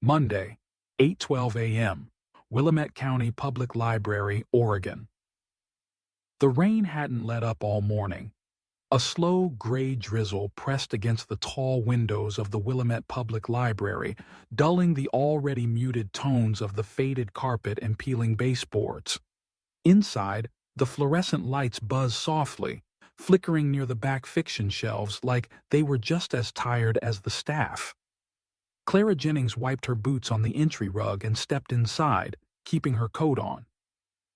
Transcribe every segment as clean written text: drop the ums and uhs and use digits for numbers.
Monday, 8:12 a.m., Willamette County Public Library, Oregon. The rain hadn't let up all morning. A slow gray drizzle pressed against the tall windows of the Willamette Public Library, dulling the already muted tones of the faded carpet and peeling baseboards. Inside, the fluorescent lights buzzed softly, flickering near the back fiction shelves like they were just as tired as the staff. Clara Jennings wiped her boots on the entry rug and stepped inside, keeping her coat on.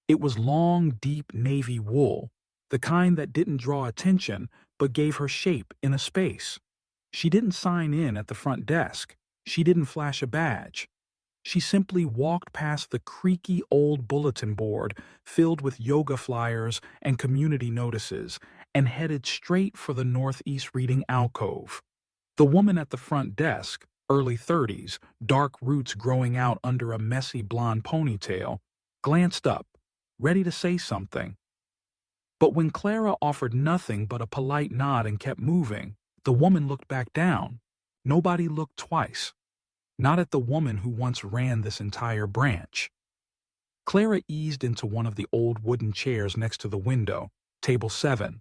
It was long, deep navy wool, the kind that didn't draw attention but gave her shape in a space. She didn't sign in at the front desk. She didn't flash a badge. She simply walked past the creaky old bulletin board filled with yoga flyers and community notices and headed straight for the northeast reading alcove. The woman at the front desk, early 30s, dark roots growing out under a messy blonde ponytail, glanced up, ready to say something. But when Clara offered nothing but a polite nod and kept moving, the woman looked back down. Nobody looked twice. Not at the woman who once ran this entire branch. Clara eased into one of the old wooden chairs next to the window, table 7.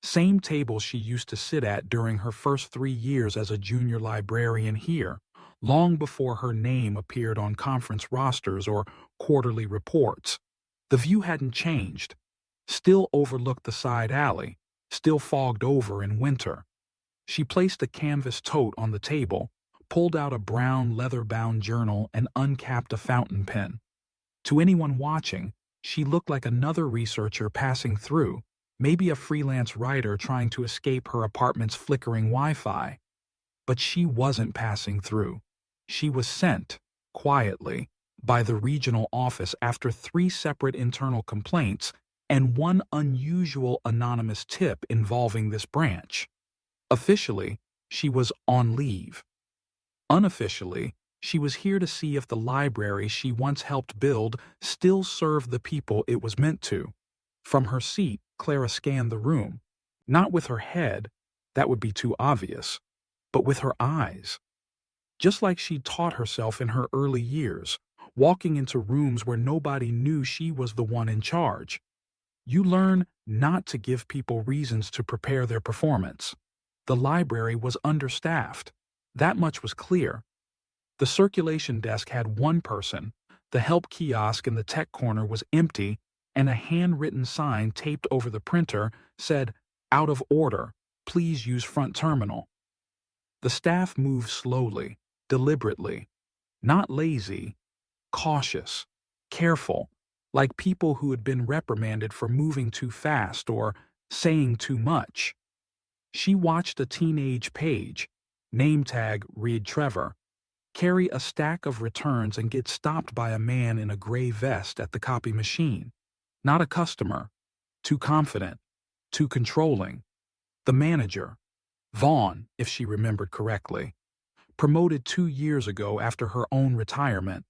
Same table she used to sit at during her first 3 years as a junior librarian here, long before her name appeared on conference rosters or quarterly reports. The view hadn't changed. Still overlooked the side alley, still fogged over in winter. She placed a canvas tote on the table, pulled out a brown leather-bound journal and uncapped a fountain pen. To anyone watching, she looked like another researcher passing through, maybe a freelance writer trying to escape her apartment's flickering Wi-Fi. But she wasn't passing through. She was sent, quietly, by the regional office after 3 separate internal complaints and one unusual anonymous tip involving this branch. Officially, she was on leave. Unofficially, she was here to see if the library she once helped build still served the people it was meant to. From her seat, Clara scanned the room, not with her head, that would be too obvious, but with her eyes. Just like she'd taught herself in her early years, walking into rooms where nobody knew she was the one in charge. You learn not to give people reasons to prepare their performance. The library was understaffed. That much was clear. The circulation desk had 1 person, the help kiosk in the tech corner was empty, and a handwritten sign taped over the printer said, "Out of order, please use front terminal." The staff moved slowly, deliberately, not lazy, cautious, careful, like people who had been reprimanded for moving too fast or saying too much. She watched a teenage page, name tag read Trevor, carry a stack of returns and get stopped by a man in a gray vest at the copy machine. Not a customer. Too confident. Too controlling. The manager, Vaughn, if she remembered correctly, promoted 2 years ago after her own retirement.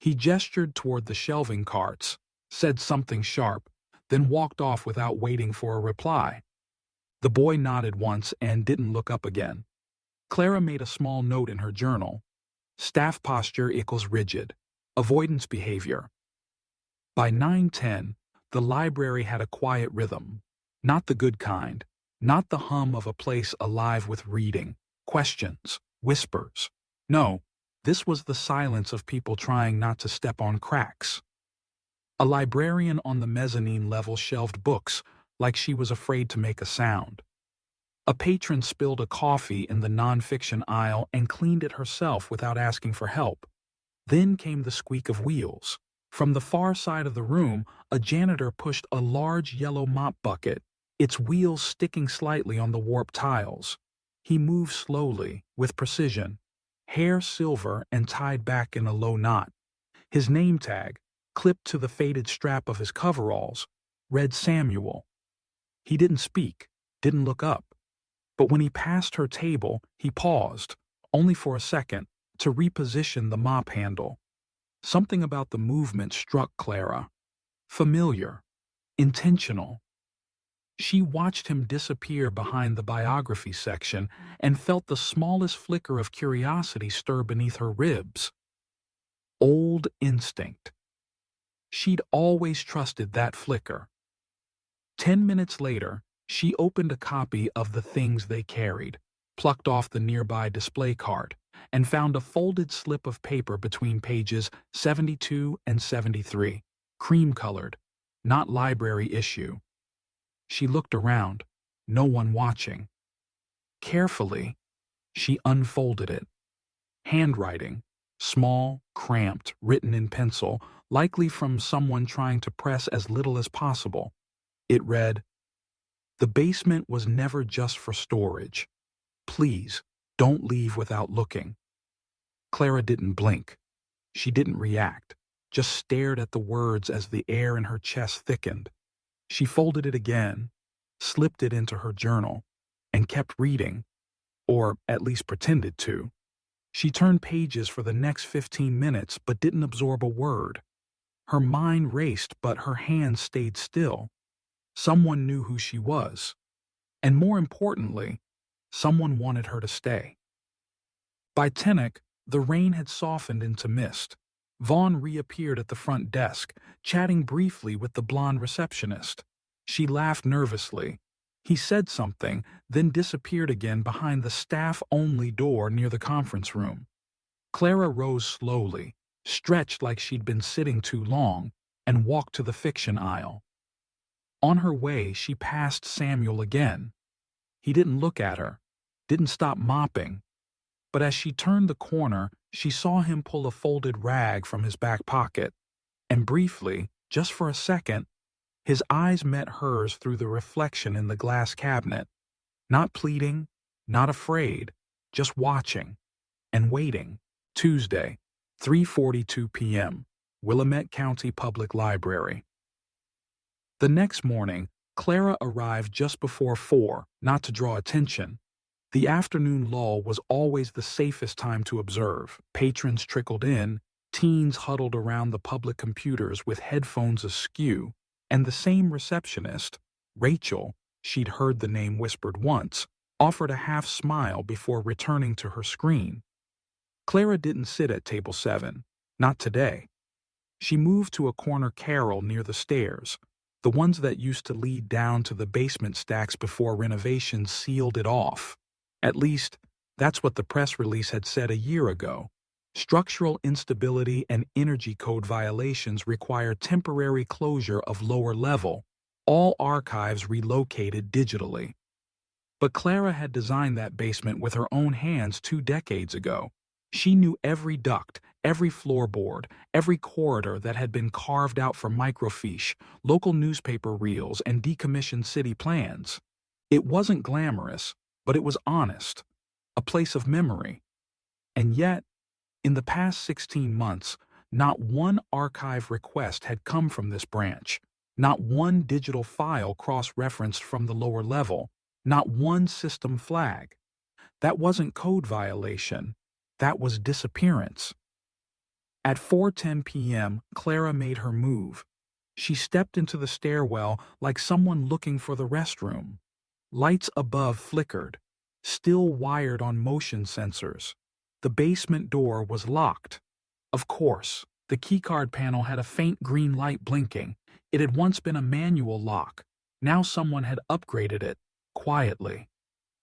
He gestured toward the shelving carts, said something sharp, then walked off without waiting for a reply. The boy nodded once and didn't look up again. Clara made a small note in her journal. Staff posture equals rigid. Avoidance behavior. By 9:10, the library had a quiet rhythm. Not the good kind. Not the hum of a place alive with reading, questions, whispers. No, this was the silence of people trying not to step on cracks. A librarian on the mezzanine level shelved books like she was afraid to make a sound. A patron spilled a coffee in the nonfiction aisle and cleaned it herself without asking for help. Then came the squeak of wheels. From the far side of the room, a janitor pushed a large yellow mop bucket, its wheels sticking slightly on the warped tiles. He moved slowly, with precision, hair silver and tied back in a low knot. His name tag, clipped to the faded strap of his coveralls, read Samuel. He didn't speak, didn't look up. But when he passed her table, he paused, only for a second, to reposition the mop handle. Something about the movement struck Clara. Familiar. Intentional. She watched him disappear behind the biography section and felt the smallest flicker of curiosity stir beneath her ribs. Old instinct. She'd always trusted that flicker. 10 minutes later, she opened a copy of The Things They Carried, plucked off the nearby display cart, and found a folded slip of paper between pages 72 and 73, cream-colored, not library issue. She looked around, no one watching. Carefully, she unfolded it. Handwriting, small, cramped, written in pencil, likely from someone trying to press as little as possible. It read, "The basement was never just for storage. Please, don't leave without looking." Clara didn't blink. She didn't react, just stared at the words as the air in her chest thickened. She folded it again, slipped it into her journal, and kept reading, or at least pretended to. She turned pages for the next 15 minutes but didn't absorb a word. Her mind raced but her hands stayed still. Someone knew who she was. And more importantly, someone wanted her to stay. By 10 the rain had softened into mist. Vaughn reappeared at the front desk, chatting briefly with the blonde receptionist. She laughed nervously. He said something, then disappeared again behind the staff-only door near the conference room. Clara rose slowly, stretched like she'd been sitting too long, and walked to the fiction aisle. On her way, she passed Samuel again. He didn't look at her, didn't stop mopping. But as she turned the corner, she saw him pull a folded rag from his back pocket. And briefly, just for a second, his eyes met hers through the reflection in the glass cabinet. Not pleading, not afraid, just watching and waiting. Tuesday, 3:42 p.m., Willamette County Public Library. The next morning, Clara arrived just before 4, not to draw attention. The afternoon lull was always the safest time to observe. Patrons trickled in, teens huddled around the public computers with headphones askew, and the same receptionist, Rachel, she'd heard the name whispered once, offered a half-smile before returning to her screen. Clara didn't sit at table 7, not today. She moved to a corner carrel near the stairs, the ones that used to lead down to the basement stacks before renovations sealed it off. At least, that's what the press release had said a year ago. Structural instability and energy code violations require temporary closure of lower level, all archives relocated digitally. But Clara had designed that basement with her own hands 2 decades ago. She knew every duct, every floorboard, every corridor that had been carved out for microfiche, local newspaper reels, and decommissioned city plans. It wasn't glamorous, but it was honest, a place of memory. And yet, in the past 16 months, not one archive request had come from this branch, not one digital file cross-referenced from the lower level, not one system flag. That wasn't code violation. That was disappearance. At 4:10 p.m., Clara made her move. She stepped into the stairwell like someone looking for the restroom. Lights above flickered, still wired on motion sensors. The basement door was locked. Of course, the keycard panel had a faint green light blinking. It had once been a manual lock. Now someone had upgraded it, quietly.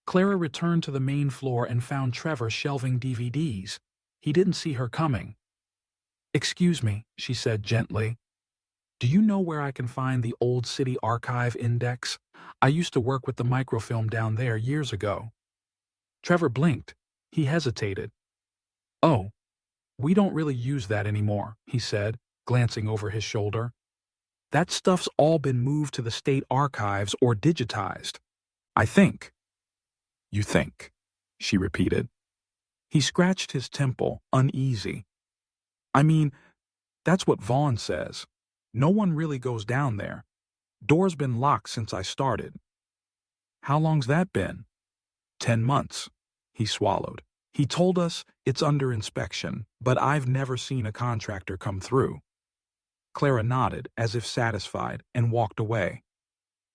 Clara returned to the main floor and found Trevor shelving DVDs. He didn't see her coming. "Excuse me," she said gently. "Do you know where I can find the Old City Archive Index? I used to work with the microfilm down there years ago." Trevor blinked. He hesitated. "Oh, we don't really use that anymore," he said, glancing over his shoulder. "That stuff's all been moved to the state archives or digitized. I think." "You think," she repeated. He scratched his temple, uneasy. "I mean, that's what Vaughn says. No one really goes down there. Door's been locked since I started." "How long's that been?" 10 months, he swallowed. "He told us it's under inspection, but I've never seen a contractor come through." Clara nodded, as if satisfied, and walked away.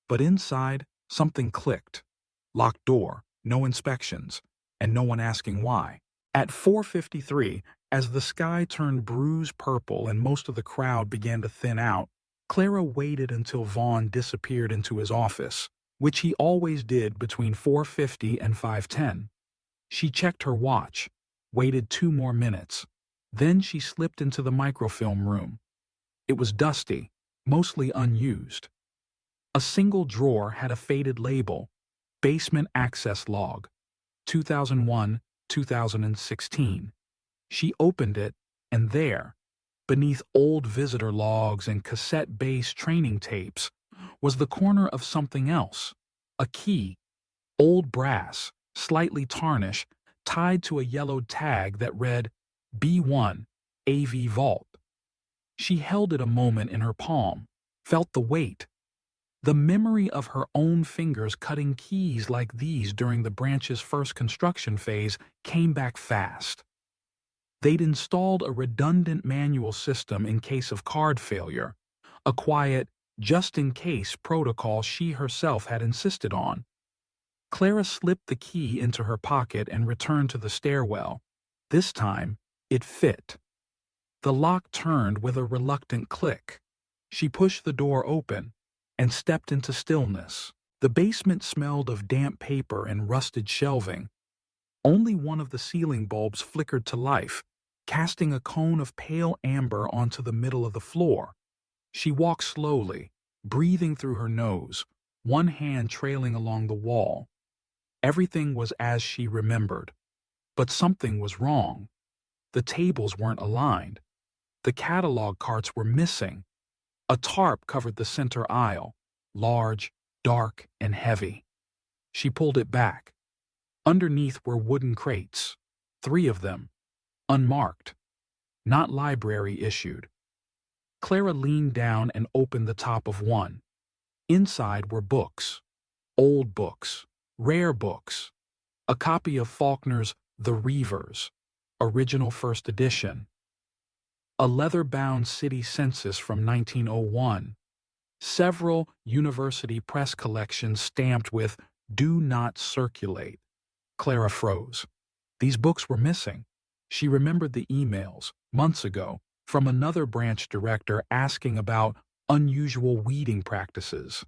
But inside, Something clicked. Locked door, no inspections, and no one asking why. At 4:53, as the sky turned bruised purple and most of the crowd began to thin out, Clara waited until Vaughn disappeared into his office, which he always did between 4:50 and 5:10. She checked her watch, waited 2 more minutes. Then she slipped into the microfilm room. It was dusty, mostly unused. A single drawer had a faded label, Basement Access Log, 2001-2016. She opened it, and there, beneath old visitor logs and cassette-based training tapes, was the corner of something else, a key, old brass, slightly tarnished, tied to a yellowed tag that read B1 AV Vault. She held it a moment in her palm, felt the weight. The memory of her own fingers cutting keys like these during the branch's first construction phase came back fast. They'd installed a redundant manual system in case of card failure, a quiet, just-in-case protocol she herself had insisted on. Clara slipped the key into her pocket and returned to the stairwell. This time, it fit. The lock turned with a reluctant click. She pushed the door open and stepped into stillness. The basement smelled of damp paper and rusted shelving. Only one of the ceiling bulbs flickered to life, casting a cone of pale amber onto the middle of the floor. She walked slowly, breathing through her nose, one hand trailing along the wall. Everything was as she remembered. But something was wrong. The tables weren't aligned. The catalog carts were missing. A tarp covered the center aisle, large, dark, and heavy. She pulled it back. Underneath were wooden crates, 3 of them, unmarked, not library issued. Clara leaned down and opened the top of one. Inside were books, old books, rare books, a copy of Faulkner's The Reivers, original first edition, a leather-bound city census from 1901, several university press collections stamped with "Do Not Circulate." Clara froze. These books were missing. She remembered the emails, months ago, from another branch director asking about unusual weeding practices.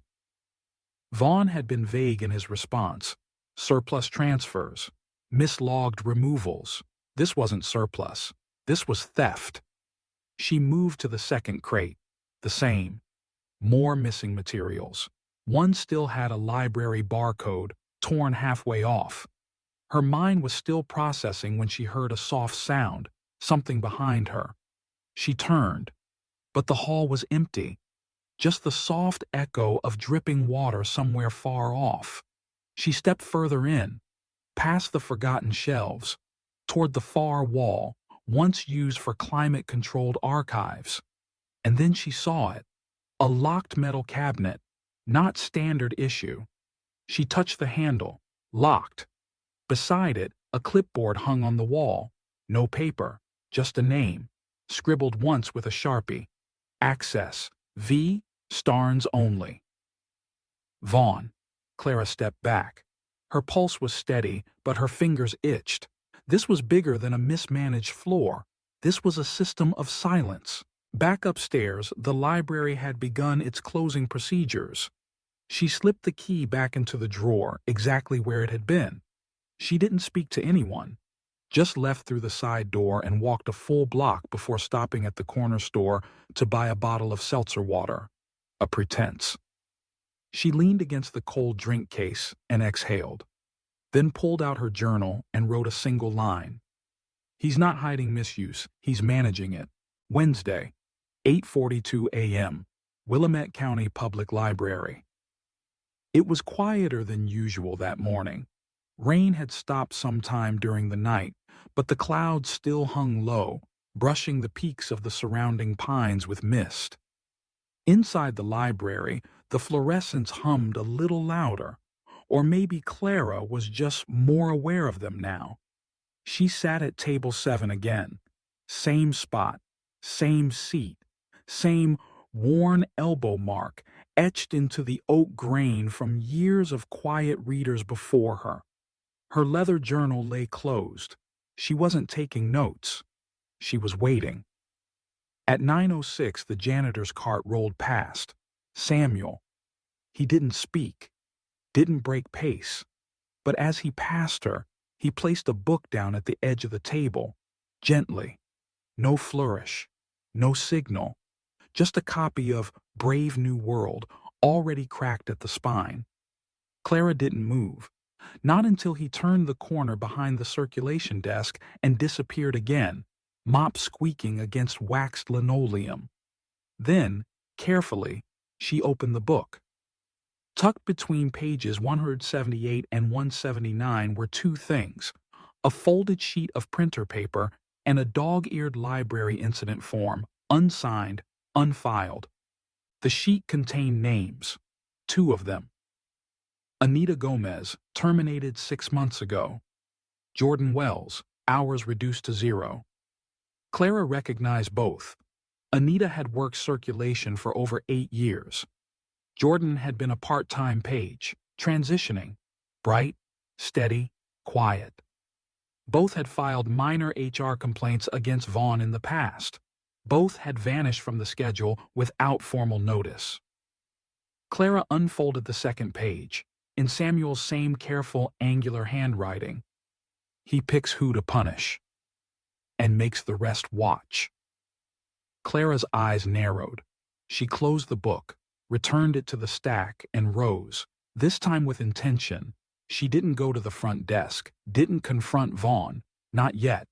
Vaughn had been vague in his response. Surplus transfers, mislogged removals. This wasn't surplus. This was theft. She moved to the second crate. The same. More missing materials. One still had a library barcode, torn halfway off. Her mind was still processing when she heard a soft sound, something behind her. She turned, but the hall was empty. Just the soft echo of dripping water somewhere far off. She stepped further in, past the forgotten shelves, toward the far wall, once used for climate-controlled archives. And then she saw it, a locked metal cabinet, not standard issue. She touched the handle, locked. Beside it, a clipboard hung on the wall. No paper, just a name, scribbled once with a Sharpie. Access, V. Starnes only. Vaughn. Clara stepped back. Her pulse was steady, but her fingers itched. This was bigger than a mismanaged floor. This was a system of silence. Back upstairs, the library had begun its closing procedures. She slipped the key back into the drawer, exactly where it had been. She didn't speak to anyone, just left through the side door and walked a full block before stopping at the corner store to buy a bottle of seltzer water. A pretense. She leaned against the cold drink case and exhaled, then pulled out her journal and wrote a single line. He's not hiding misuse, he's managing it. Wednesday, 8:42 a.m., Willamette County Public Library. It was quieter than usual that morning. Rain had stopped sometime during the night, but the clouds still hung low, brushing the peaks of the surrounding pines with mist. Inside the library, the fluorescents hummed a little louder, or maybe Clara was just more aware of them now. She sat at table 7 again. Same spot, same seat, same worn elbow mark, etched into the oak grain from years of quiet readers before her. Her leather journal lay closed. She wasn't taking notes. She was waiting. At 9:06, the janitor's cart rolled past. Samuel. He didn't speak, didn't break pace. But as he passed her, he placed a book down at the edge of the table, gently. No flourish, no signal, just a copy of Brave New World, already cracked at the spine. Clara didn't move, not until he turned the corner behind the circulation desk and disappeared again, mop squeaking against waxed linoleum. Then, carefully, she opened the book. Tucked between pages 178 and 179 were two things: a folded sheet of printer paper and a dog-eared library incident form, unsigned, unfiled. The sheet contained names, two of them. Anita Gomez, terminated 6 months ago. Jordan Wells, hours reduced to 0. Clara recognized both. Anita had worked circulation for over 8 years. Jordan had been a part-time page, transitioning, bright, steady, quiet. Both had filed minor HR complaints against Vaughn in the past. Both had vanished from the schedule without formal notice. Clara unfolded the second page, in Samuel's same careful, angular handwriting. He picks who to punish, and makes the rest watch. Clara's eyes narrowed. She closed the book, returned it to the stack, and rose, this time with intention. She didn't go to the front desk, didn't confront Vaughn, not yet.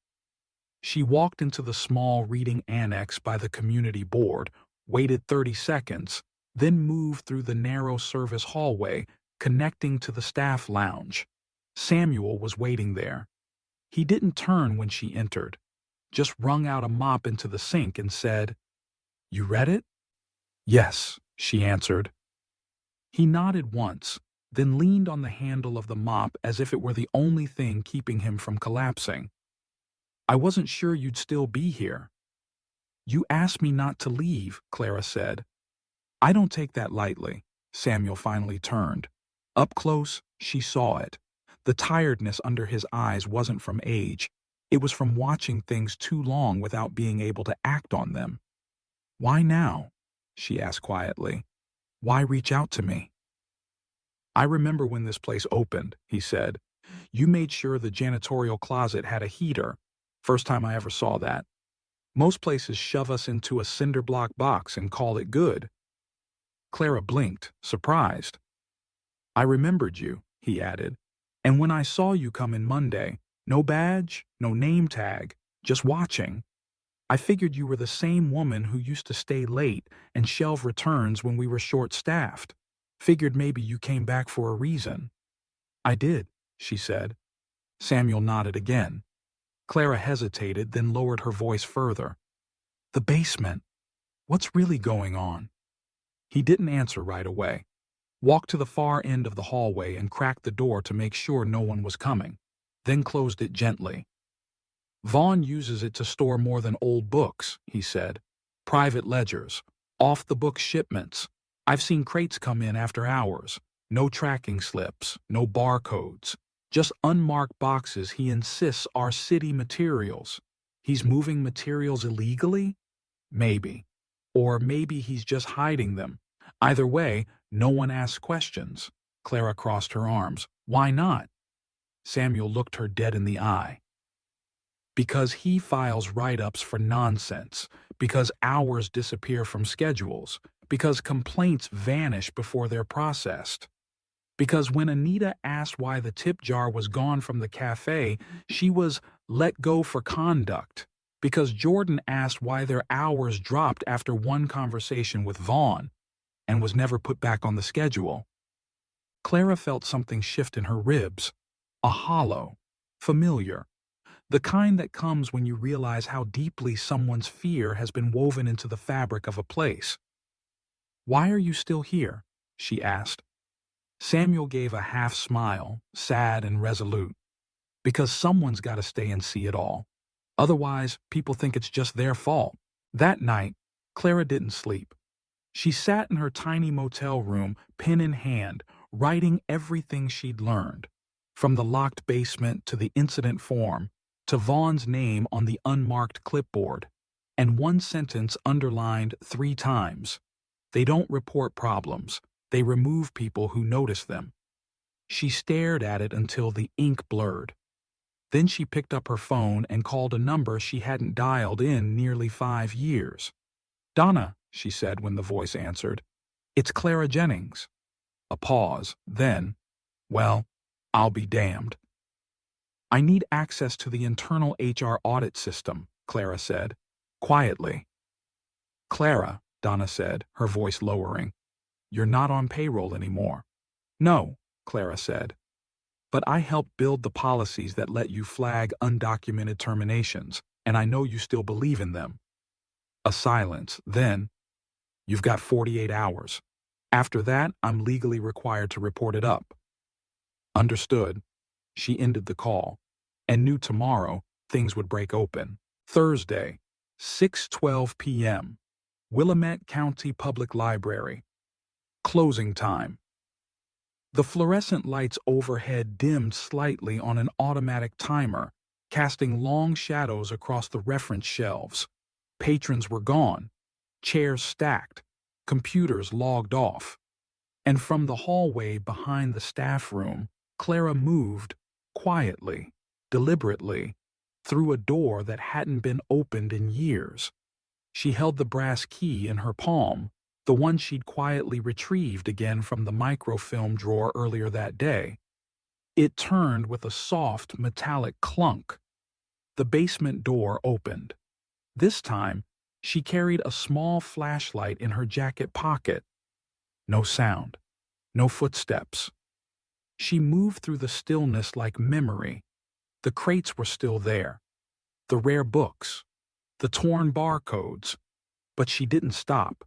She walked into the small reading annex by the community board, waited 30 seconds, then moved through the narrow service hallway, connecting to the staff lounge. Samuel was waiting there. He didn't turn when she entered, just wrung out a mop into the sink and said, "You read it?" "Yes," she answered. He nodded once, then leaned on the handle of the mop as if it were the only thing keeping him from collapsing. "I wasn't sure you'd still be here." "You asked me not to leave," Clara said. "I don't take that lightly." Samuel finally turned. Up close, she saw it. The tiredness under his eyes wasn't from age. It was from watching things too long without being able to act on them. "Why now?" she asked quietly. "Why reach out to me?" "I remember when this place opened," he said. "You made sure the janitorial closet had a heater. First time I ever saw that. Most places shove us into a cinder block box and call it good." Clara blinked, surprised. "I remembered you," he added. "And when I saw you come in Monday, no badge, no name tag, just watching. I figured you were the same woman who used to stay late and shelve returns when we were short-staffed. Figured maybe you came back for a reason." "I did," she said. Samuel nodded again. Clara hesitated, then lowered her voice further. "The basement. What's really going on?" He didn't answer right away. Walked to the far end of the hallway and cracked the door to make sure no one was coming, then closed it gently. "Vaughn uses it to store more than old books," he said. "Private ledgers, off-the-book shipments. I've seen crates come in after hours. No tracking slips, no barcodes. Just unmarked boxes he insists are city materials. He's moving materials illegally? Maybe. Or maybe he's just hiding them. Either way, no one asks questions." Clara crossed her arms. "Why not?" Samuel looked her dead in the eye. "Because he files write-ups for nonsense. Because hours disappear from schedules. Because complaints vanish before they're processed. Because when Anita asked why the tip jar was gone from the cafe, she was let go for conduct. Because Jordan asked why their hours dropped after one conversation with Vaughn and was never put back on the schedule." Clara felt something shift in her ribs. A hollow, familiar. The kind that comes when you realize how deeply someone's fear has been woven into the fabric of a place. "Why are you still here?" she asked. Samuel gave a half smile, sad and resolute. "Because someone's got to stay and see it all. Otherwise, people think it's just their fault." That night, Clara didn't sleep. She sat in her tiny motel room, pen in hand, writing everything she'd learned, from the locked basement to the incident form, to Vaughn's name on the unmarked clipboard, and one sentence underlined 3 times. They don't report problems. They remove people who notice them. She stared at it until the ink blurred. Then she picked up her phone and called a number she hadn't dialed in nearly 5 years. "Donna," she said when the voice answered. "It's Clara Jennings." A pause, then, "Well, I'll be damned." "I need access to the internal HR audit system," Clara said, quietly. "Clara," Donna said, her voice lowering, "you're not on payroll anymore." "No," Clara said, "but I helped build the policies that let you flag undocumented terminations, and I know you still believe in them." A silence, then, "You've got 48 hours. After that, I'm legally required to report it up." Understood. She ended the call, and knew tomorrow things would break open. Thursday, 6:12 p.m., Willamette County Public Library. Closing time. The fluorescent lights overhead dimmed slightly on an automatic timer, casting long shadows across the reference shelves. Patrons were gone, chairs stacked, computers logged off. And from the hallway behind the staff room, Clara moved, quietly, deliberately, through a door that hadn't been opened in years. She held the brass key in her palm, the one she'd quietly retrieved again from the microfilm drawer earlier that day. It turned with a soft, metallic clunk. The basement door opened. This time, she carried a small flashlight in her jacket pocket. No sound. No footsteps. She moved through the stillness like memory. The crates were still there. The rare books. The torn barcodes. But she didn't stop.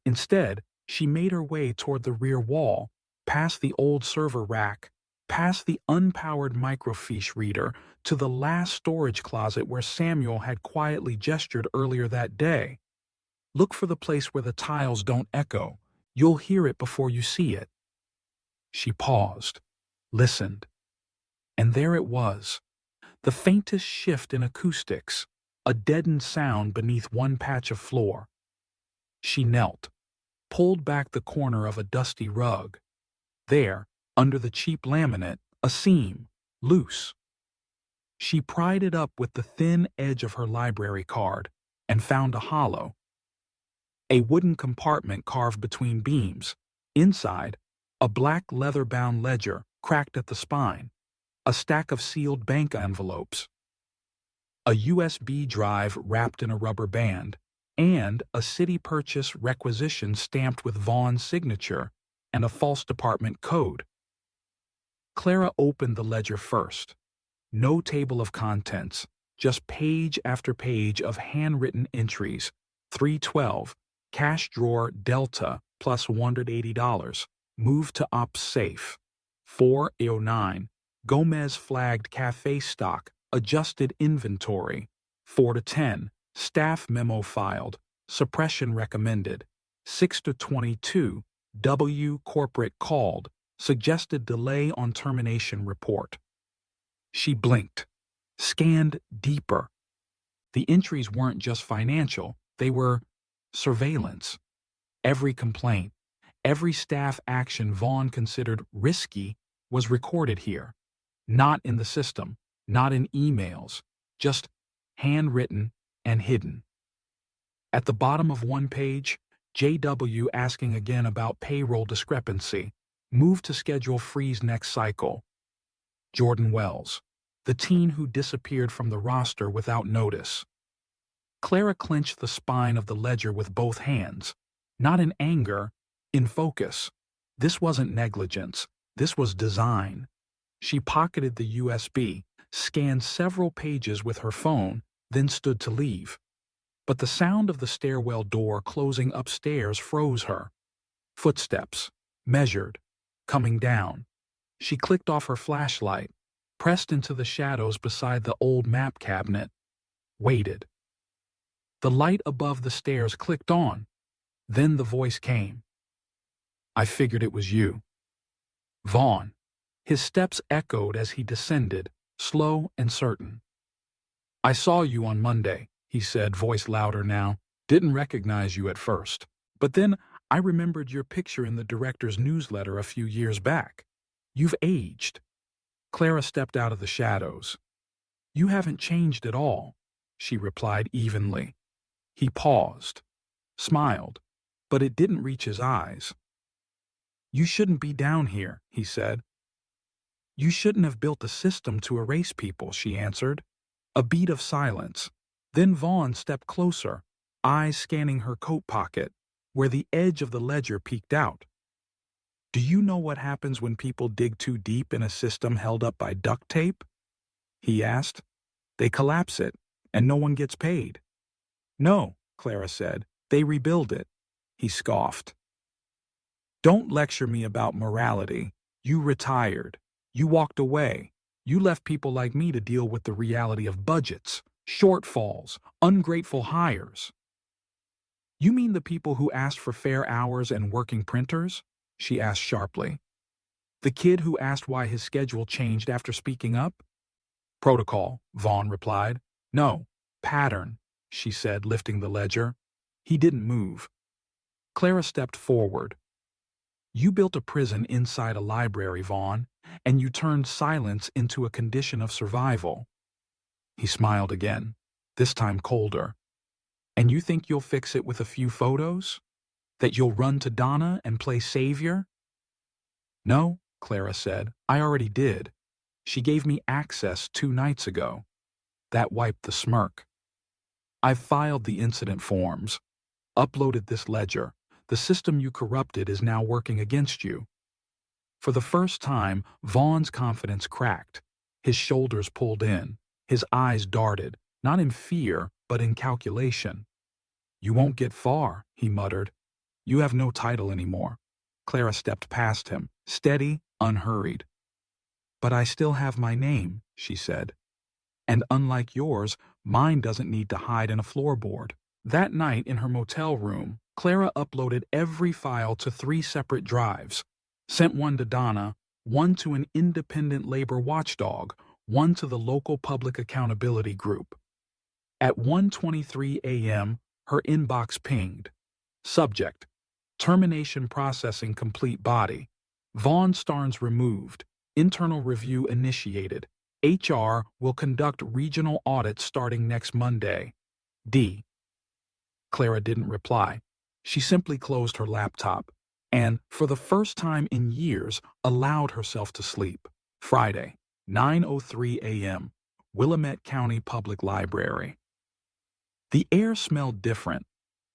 Instead, she made her way toward the rear wall, past the old server rack, past the unpowered microfiche reader, to the last storage closet where Samuel had quietly gestured earlier that day. "Look for the place where the tiles don't echo. You'll hear it before you see it." She paused, listened, and there it was, the faintest shift in acoustics, a deadened sound beneath one patch of floor. She knelt, pulled back the corner of a dusty rug. There, under the cheap laminate, a seam, loose. She pried it up with the thin edge of her library card and found a hollow. A wooden compartment carved between beams. Inside, a black leather-bound ledger cracked at the spine, a stack of sealed bank envelopes, a USB drive wrapped in a rubber band, and a city purchase requisition stamped with Vaughn's signature and a false department code. Clara opened the ledger first. No table of contents, just page after page of handwritten entries. 312, cash drawer Delta plus $180, moved to ops safe. 409, Gomez flagged cafe stock, adjusted inventory. 4-10, staff memo filed, suppression recommended. 6-22, W corporate called, suggested delay on termination report. She blinked, scanned deeper. The entries weren't just financial, they were surveillance. Every complaint, every staff action Vaughn considered risky was recorded here. Not in the system, not in emails, just handwritten and hidden. At the bottom of one page, JW asking again about payroll discrepancy, moved to schedule freeze next cycle. Jordan Wells, the teen who disappeared from the roster without notice. Clara clenched the spine of the ledger with both hands, not in anger, in focus. This wasn't negligence, this was design. She pocketed the USB, scanned several pages with her phone, then stood to leave. But the sound of the stairwell door closing upstairs froze her. Footsteps, measured, coming down. She clicked off her flashlight, pressed into the shadows beside the old map cabinet, waited. The light above the stairs clicked on. Then the voice came. I figured it was you. Vaughn. His steps echoed as he descended, slow and certain. I saw you on Monday, he said, voice louder now. Didn't recognize you at first. But then I remembered your picture in the director's newsletter a few years back. You've aged. Clara stepped out of the shadows. You haven't changed at all, she replied evenly. He paused, smiled, but it didn't reach his eyes. You shouldn't be down here, he said. You shouldn't have built a system to erase people, she answered. A beat of silence. Then Vaughn stepped closer, eyes scanning her coat pocket, where the edge of the ledger peeked out. Do you know what happens when people dig too deep in a system held up by duct tape? He asked. They collapse it, and no one gets paid. No, Clara said. They rebuild it. He scoffed. Don't lecture me about morality. You retired. You walked away. You left people like me to deal with the reality of budgets, shortfalls, ungrateful hires. You mean the people who asked for fair hours and working printers? She asked sharply. The kid who asked why his schedule changed after speaking up? Protocol, Vaughn replied. No, pattern, she said, lifting the ledger. He didn't move. Clara stepped forward. You built a prison inside a library, Vaughn, and you turned silence into a condition of survival. He smiled again, this time colder. And you think you'll fix it with a few photos? That you'll run to Donna and play savior? No, Clara said. I already did. She gave me access 2 nights ago. That wiped the smirk. I've filed the incident forms, uploaded this ledger. The system you corrupted is now working against you. For the first time, Vaughn's confidence cracked. His shoulders pulled in. His eyes darted, not in fear, but in calculation. You won't get far, he muttered. You have no title anymore. Clara stepped past him, steady, unhurried. But I still have my name, she said. And unlike yours, mine doesn't need to hide in a floorboard. That night in her motel room, Clara uploaded every file to 3 separate drives, sent one to Donna, one to an independent labor watchdog, one to the local public accountability group. At 1:23 a.m., her inbox pinged. Subject: Termination processing complete body. Vaughn Starnes removed. Internal review initiated. HR will conduct regional audits starting next Monday. D. Clara didn't reply. She simply closed her laptop and, for the first time in years, allowed herself to sleep. Friday, 9:03 a.m., Willamette County Public Library. The air smelled different,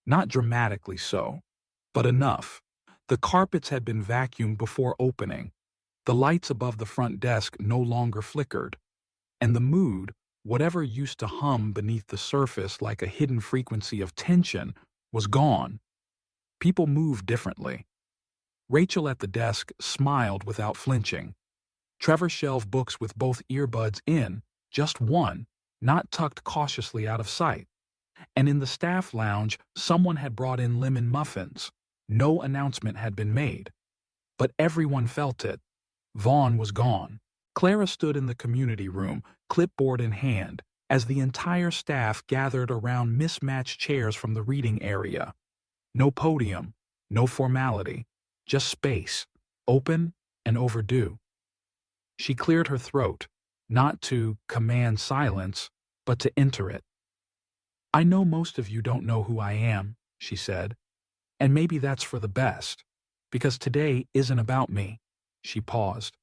not dramatically so, but enough. The carpets had been vacuumed before opening. The lights above the front desk no longer flickered. And the mood, whatever used to hum beneath the surface like a hidden frequency of tension, was gone. People moved differently. Rachel at the desk smiled without flinching. Trevor shelved books with both earbuds in, just one, not tucked cautiously out of sight. And in the staff lounge, someone had brought in lemon muffins. No announcement had been made. But everyone felt it. Vaughn was gone. Clara stood in the community room, clipboard in hand, as the entire staff gathered around mismatched chairs from the reading area. No podium, no formality, just space, open and overdue. She cleared her throat, not to command silence, but to enter it. I know most of you don't know who I am, she said, and maybe that's for the best, because today isn't about me. She paused.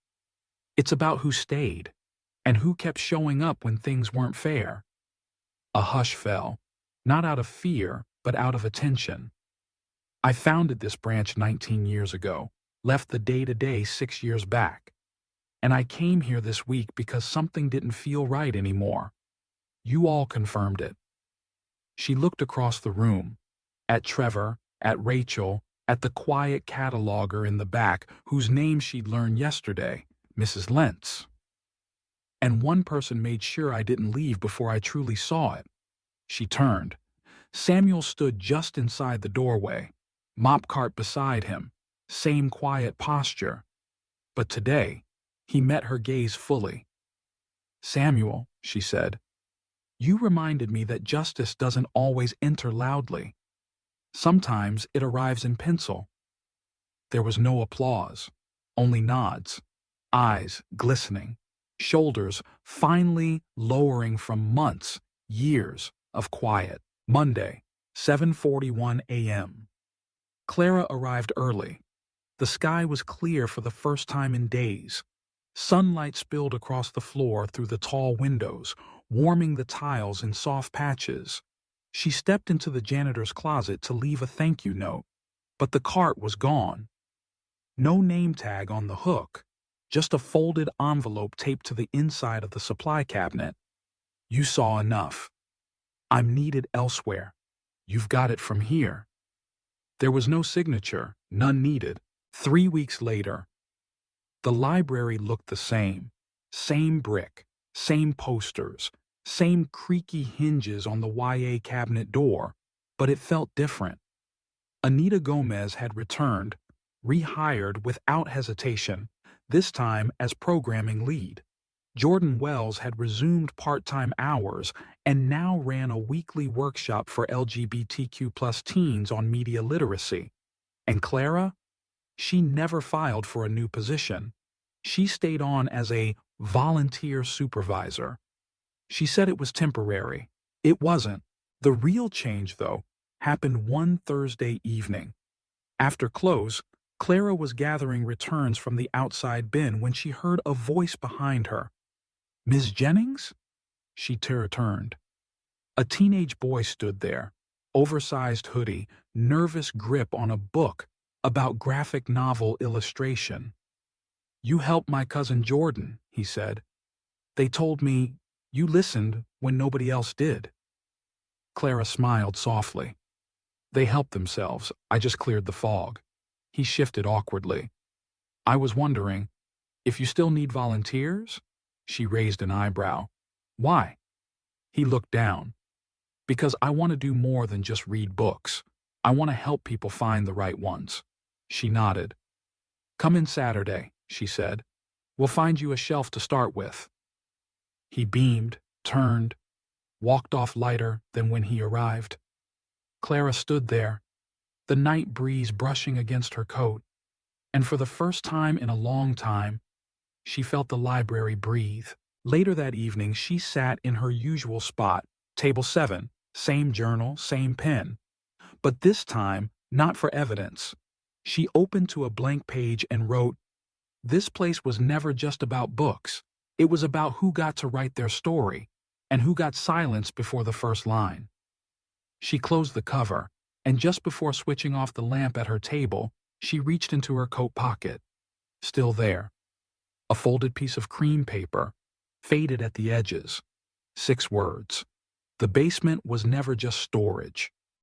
It's about who stayed, and who kept showing up when things weren't fair. A hush fell, not out of fear, but out of attention. I founded this branch 19 years ago, left the day-to-day 6 years back. And I came here this week because something didn't feel right anymore. You all confirmed it. She looked across the room, at Trevor, at Rachel, at the quiet cataloger in the back whose name she'd learned yesterday, Mrs. Lentz. And one person made sure I didn't leave before I truly saw it. She turned. Samuel stood just inside the doorway. mop cart beside him, same quiet posture. But today, he met her gaze fully. "Samuel," she said, "you reminded me that justice doesn't always enter loudly. Sometimes it arrives in pencil." There was no applause, only nods, eyes glistening, shoulders finally lowering from months, years of quiet. Monday, 7:41 a.m. Clara arrived early. The sky was clear for the first time in days. Sunlight spilled across the floor through the tall windows, warming the tiles in soft patches. She stepped into the janitor's closet to leave a thank you note, but the cart was gone. No name tag on the hook, just a folded envelope taped to the inside of the supply cabinet. "You saw enough. I'm needed elsewhere. You've got it from here." There was no signature, none needed. 3 weeks later, the library looked the same. Same brick, same posters, same creaky hinges on the YA cabinet door, but it felt different. Anita Gomez had returned, rehired without hesitation, this time as programming lead. Jordan Wells had resumed part-time hours and now ran a weekly workshop for LGBTQ+ teens on media literacy. And Clara? She never filed for a new position. She stayed on as a volunteer supervisor. She said it was temporary. It wasn't. The real change, though, happened one Thursday evening. After close, Clara was gathering returns from the outside bin when she heard a voice behind her. "Ms. Jennings?" She turned. A teenage boy stood there, oversized hoodie, nervous grip on a book about graphic novel illustration. "You helped my cousin Jordan," he said. "They told me you listened when nobody else did." Clara smiled softly. "They helped themselves. I just cleared the fog." He shifted awkwardly. "I was wondering, if you still need volunteers?" She raised an eyebrow. "Why?" He looked down. "Because I want to do more than just read books. I want to help people find the right ones." She nodded. "Come in Saturday," she said. "We'll find you a shelf to start with." He beamed, turned, walked off lighter than when he arrived. Clara stood there, the night breeze brushing against her coat, and for the first time in a long time, she felt the library breathe. Later that evening, she sat in her usual spot, table 7, same journal, same pen. But this time, not for evidence. She opened to a blank page and wrote, "This place was never just about books. It was about who got to write their story, and who got silenced before the first line." She closed the cover, and just before switching off the lamp at her table, she reached into her coat pocket. Still there. A folded piece of cream paper, faded at the edges. 6 words. The basement was never just storage.